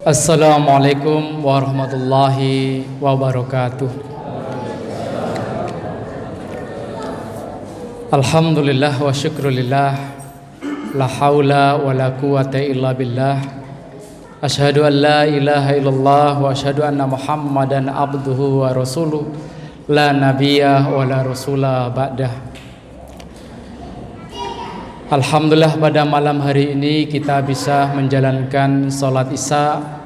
Assalamualaikum warahmatullahi wabarakatuh. Alhamdulillah wa syukrulillah, la haula wa la quwata illa billah. Asyhadu an la ilaha illallah wa asyhadu anna Muhammadan abduhu wa rasuluh, la nabiyya wa la rasula ba'dah. Alhamdulillah, pada malam hari ini kita bisa menjalankan sholat isya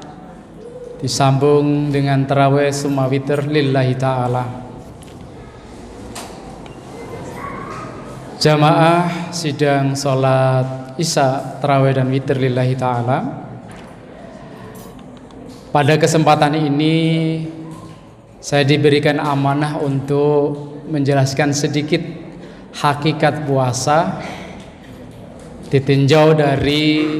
disambung dengan tarawih summa witir lillahi ta'ala. Jamaah sidang sholat isya, tarawih dan witir lillahi ta'ala. Pada kesempatan ini saya diberikan amanah untuk menjelaskan sedikit hakikat puasa ditinjau dari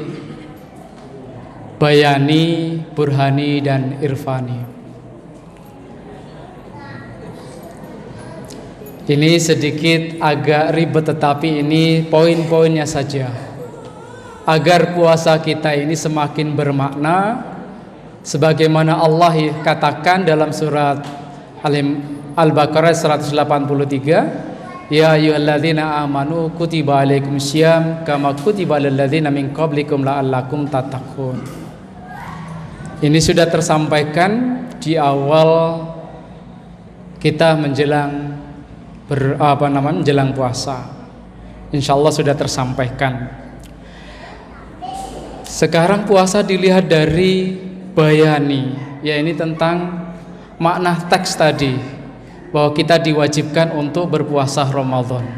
bayani, burhani, dan irfani. Ini sedikit agak ribet, tetapi ini poin-poinnya saja, agar puasa kita ini semakin bermakna, sebagaimana Allah katakan dalam surat Al-Baqarah 183, ya ayyuhalladzina amanu kutiba alaikumusiyam kama kutiba alal ladzina min qablikum la'allakum tattaqun. Ini sudah tersampaikan di awal kita menjelang menjelang puasa. Insyaallah sudah tersampaikan. Sekarang puasa dilihat dari bayani, ya ini tentang makna teks tadi, bahwa kita diwajibkan untuk berpuasa Ramadan.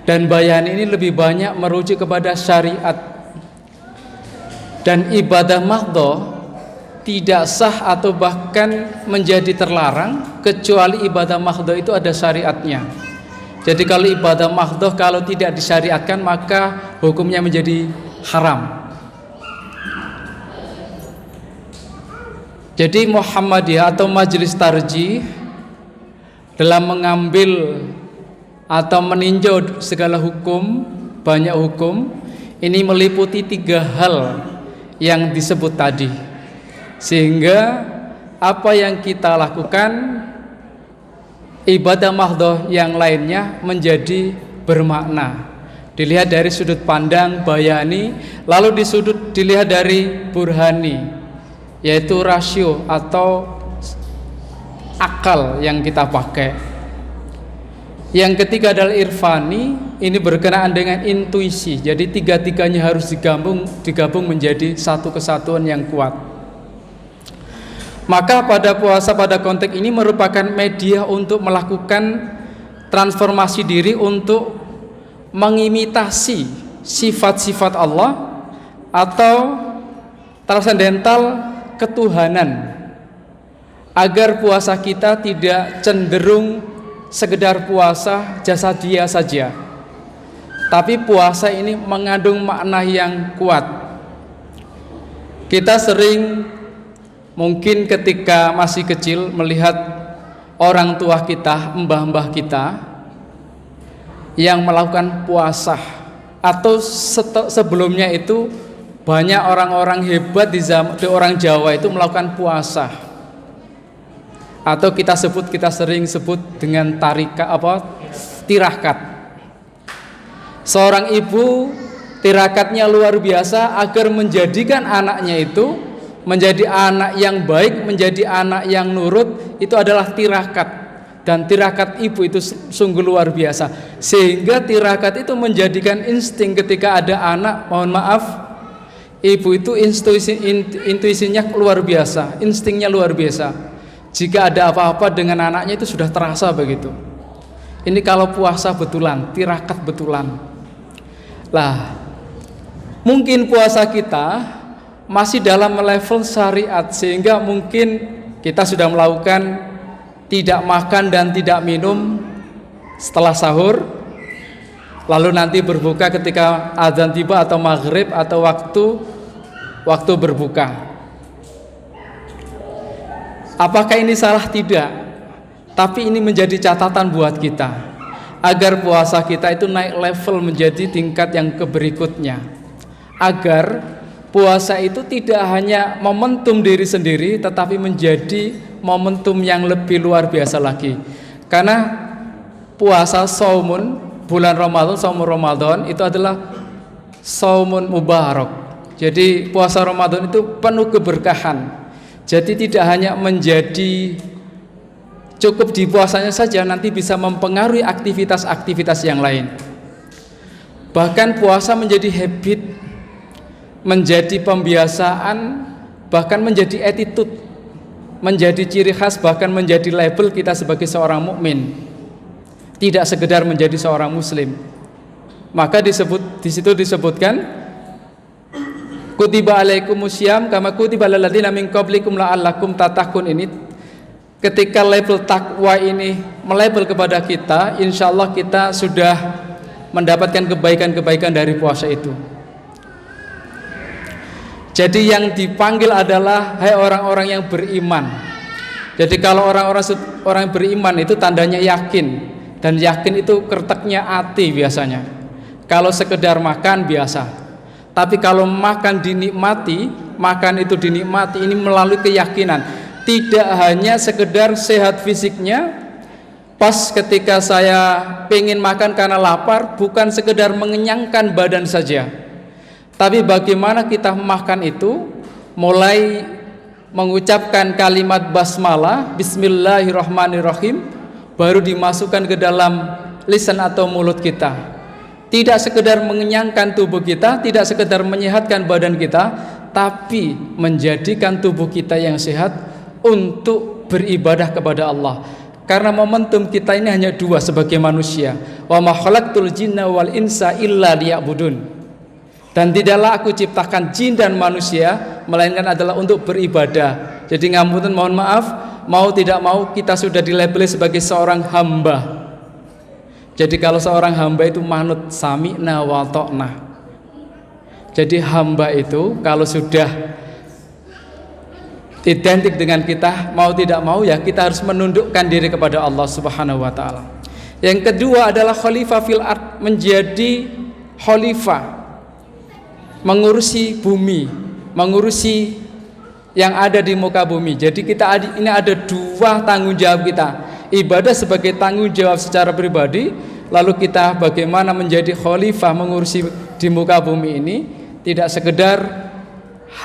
Dan bayani ini lebih banyak merujuk kepada syariat. Dan ibadah mahdhah tidak sah atau bahkan menjadi terlarang kecuali ibadah mahdhah itu ada syariatnya. Jadi kalau ibadah mahdhah kalau tidak disyariatkan maka hukumnya menjadi haram. Jadi Muhammadiyah atau Majelis Tarjih dalam mengambil atau meninjau segala hukum, banyak hukum, ini meliputi 3 hal yang disebut tadi. Sehingga apa yang kita lakukan, ibadah mahdhah yang lainnya menjadi bermakna. Dilihat dari sudut pandang bayani, lalu dilihat dari burhani, yaitu rasio atau akal yang kita pakai. Yang ketiga adalah irfani, ini berkenaan dengan intuisi. Jadi tiga-tiganya harus digabung menjadi satu kesatuan yang kuat. Maka pada puasa pada konteks ini merupakan media untuk melakukan transformasi diri untuk mengimitasi sifat-sifat Allah atau transendental ketuhanan, agar puasa kita tidak cenderung sekedar puasa jasadiah saja, tapi puasa ini mengandung makna yang kuat. Kita sering mungkin ketika masih kecil melihat orang tua kita, mbah-mbah kita yang melakukan puasa, atau sebelumnya itu banyak orang-orang hebat di orang Jawa itu melakukan puasa, atau kita sering sebut dengan tirakat. Seorang ibu tirakatnya luar biasa agar menjadikan anaknya itu menjadi anak yang baik, menjadi anak yang nurut, itu adalah tirakat. Dan tirakat ibu itu sungguh luar biasa, sehingga tirakat itu menjadikan insting ketika ada anak, mohon maaf, ibu itu intuisinya luar biasa, instingnya luar biasa. Jika ada apa-apa dengan anaknya itu sudah terasa begitu. Ini kalau puasa betulan, tirakat betulan. Lah, mungkin puasa kita masih dalam level syariat, sehingga mungkin kita sudah melakukan tidak makan dan tidak minum setelah sahur, lalu nanti berbuka ketika azan tiba atau maghrib atau waktu berbuka. Apakah ini salah? Tidak. Tapi ini menjadi catatan buat kita agar puasa kita itu naik level menjadi tingkat yang berikutnya, agar puasa itu tidak hanya momentum diri sendiri, tetapi menjadi momentum yang lebih luar biasa lagi. Karena puasa saumun, bulan Ramadan, saumun Ramadan itu adalah saumun mubarak. Jadi puasa Ramadan itu penuh keberkahan. Jadi tidak hanya menjadi cukup di puasanya saja, nanti bisa mempengaruhi aktivitas-aktivitas yang lain. Bahkan puasa menjadi habit, menjadi pembiasaan, bahkan menjadi attitude, menjadi ciri khas, bahkan menjadi label kita sebagai seorang mukmin. Tidak sekedar menjadi seorang muslim. Maka di situ disebutkan kutiba alaikumusiyam kama kutiba alal ladzina min qablikum la'allakum tattaqun. Ini ketika label takwa ini melabel kepada kita, insya Allah kita sudah mendapatkan kebaikan-kebaikan dari puasa itu. Jadi yang dipanggil adalah hai orang-orang yang beriman. Jadi kalau orang beriman itu tandanya yakin, dan yakin itu kerteknya hati biasanya. Kalau sekedar makan biasa. Tapi kalau makan dinikmati, makan itu dinikmati, ini melalui keyakinan. Tidak hanya sekedar sehat fisiknya, pas ketika saya pengen makan karena lapar, bukan sekedar mengenyangkan badan saja, tapi bagaimana kita makan itu, mulai mengucapkan kalimat basmalah, bismillahirrahmanirrahim, baru dimasukkan ke dalam lisan atau mulut kita. Tidak sekedar mengenyangkan tubuh kita, tidak sekedar menyehatkan badan kita, tapi menjadikan tubuh kita yang sehat untuk beribadah kepada Allah. Karena momentum kita ini hanya dua sebagai manusia. Wa ma khalaqtul jinna wal insa illa liya'budun. Dan tidaklah aku ciptakan jin dan manusia melainkan adalah untuk beribadah. Jadi ngapunten, mohon maaf, mau tidak mau kita sudah dilabeli sebagai seorang hamba. Jadi kalau seorang hamba itu manut, sami'na wa ta'na. Jadi hamba itu kalau sudah identik dengan kita, mau tidak mau ya kita harus menundukkan diri kepada Allah Subhanahu wa taala. Yang kedua adalah khalifah fil ard, menjadi khalifah, mengurusi bumi, mengurusi yang ada di muka bumi. Jadi ini ada dua tanggung jawab kita. Ibadah sebagai tanggung jawab secara pribadi, lalu kita bagaimana menjadi khalifah, mengurusi di muka bumi ini, tidak sekedar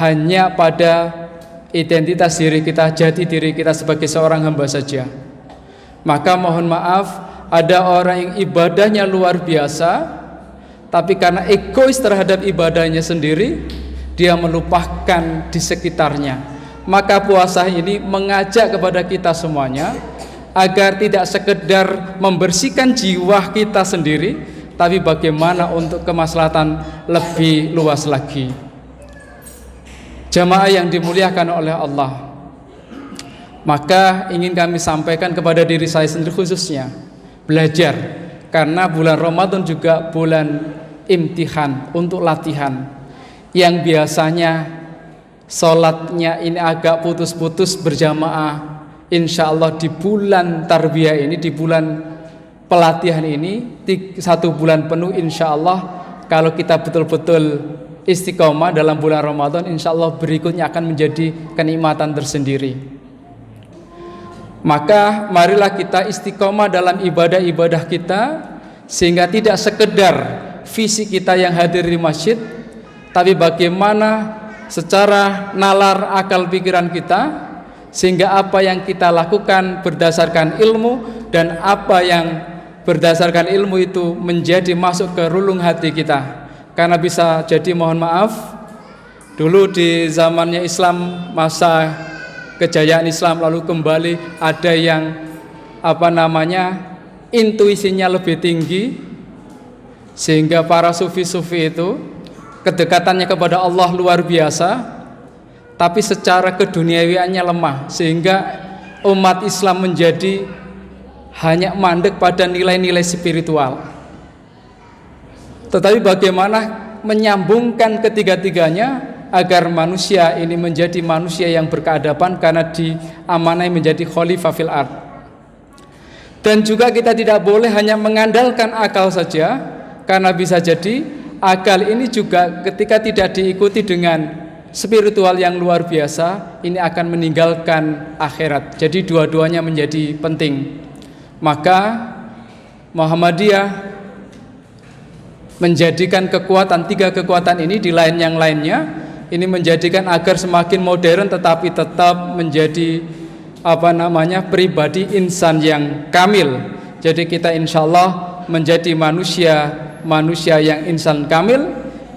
hanya pada identitas diri kita, jati diri kita sebagai seorang hamba saja. Maka mohon maaf, ada orang yang ibadahnya luar biasa, tapi karena egois terhadap ibadahnya sendiri, dia melupakan di sekitarnya. Maka puasa ini mengajak kepada kita semuanya agar tidak sekedar membersihkan jiwa kita sendiri, tapi bagaimana untuk kemaslahatan lebih luas lagi. Jamaah yang dimuliakan oleh Allah, maka ingin kami sampaikan kepada diri saya sendiri khususnya, belajar, karena bulan Ramadan juga bulan imtihan, untuk latihan. Yang biasanya sholatnya ini agak putus-putus berjamaah, insya Allah di bulan tarbiyah ini, di bulan pelatihan ini, 1 bulan penuh insya Allah, kalau kita betul-betul istiqomah dalam bulan Ramadan, insya Allah berikutnya akan menjadi kenikmatan tersendiri. Maka marilah kita istiqomah dalam ibadah-ibadah kita, sehingga tidak sekedar fisik kita yang hadir di masjid, tapi bagaimana secara nalar akal pikiran kita, sehingga apa yang kita lakukan berdasarkan ilmu, dan apa yang berdasarkan ilmu itu menjadi masuk ke relung hati kita. Karena bisa jadi, mohon maaf, dulu di zamannya Islam, masa kejayaan Islam, lalu kembali ada yang intuisinya lebih tinggi, sehingga para sufi-sufi itu kedekatannya kepada Allah luar biasa, tapi secara keduniawiannya lemah, sehingga umat Islam menjadi hanya mandek pada nilai-nilai spiritual. Tetapi bagaimana menyambungkan ketiga-tiganya agar manusia ini menjadi manusia yang berkeadaban, karena diamanai menjadi khalifah fil ard. Dan juga kita tidak boleh hanya mengandalkan akal saja, karena bisa jadi akal ini juga ketika tidak diikuti dengan spiritual yang luar biasa, ini akan meninggalkan akhirat. Jadi dua-duanya menjadi penting. Maka Muhammadiyah menjadikan kekuatan, 3 kekuatan ini di lain yang lainnya, ini menjadikan agar semakin modern tetapi tetap menjadi pribadi insan yang kamil. Jadi kita insya Allah menjadi manusia yang insan kamil,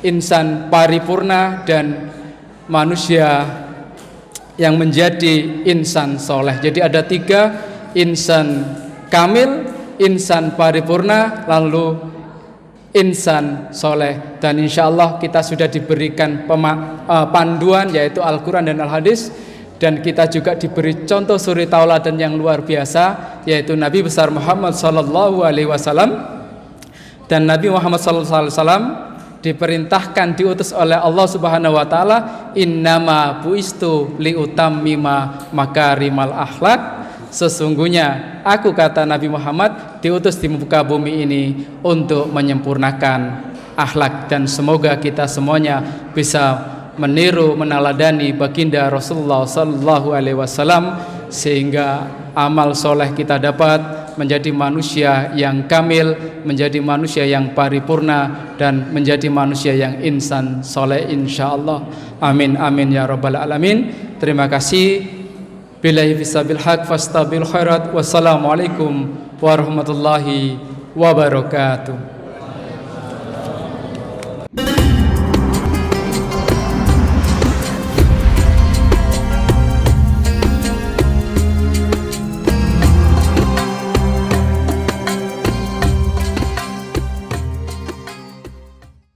insan paripurna, dan manusia yang menjadi insan soleh. Jadi ada 3, insan kamil, insan paripurna, lalu insan soleh. Dan insya Allah kita sudah diberikan panduan, yaitu Al-Quran dan Al-Hadis, dan kita juga diberi contoh suri tauladan yang luar biasa, yaitu Nabi besar Muhammad sallallahu alaihi wasallam. Dan Nabi Muhammad sallallahu alaihi wasallam diperintahkan, diutus oleh Allah Subhanahu wa taala, innama buistu liutammima makarimal akhlak. Sesungguhnya aku, kata Nabi Muhammad, diutus di muka bumi ini untuk menyempurnakan akhlak. Dan semoga kita semuanya bisa meniru, meneladani baginda Rasulullah sallallahu alaihi wasallam, sehingga amal soleh kita dapat menjadi manusia yang kamil, menjadi manusia yang paripurna, dan menjadi manusia yang insan soleh insyaallah. Amin amin ya rabbal alamin. Terima kasih. Billahi fisabil haq fastabil khairat. Wassalamualaikum warahmatullahi wabarakatuh.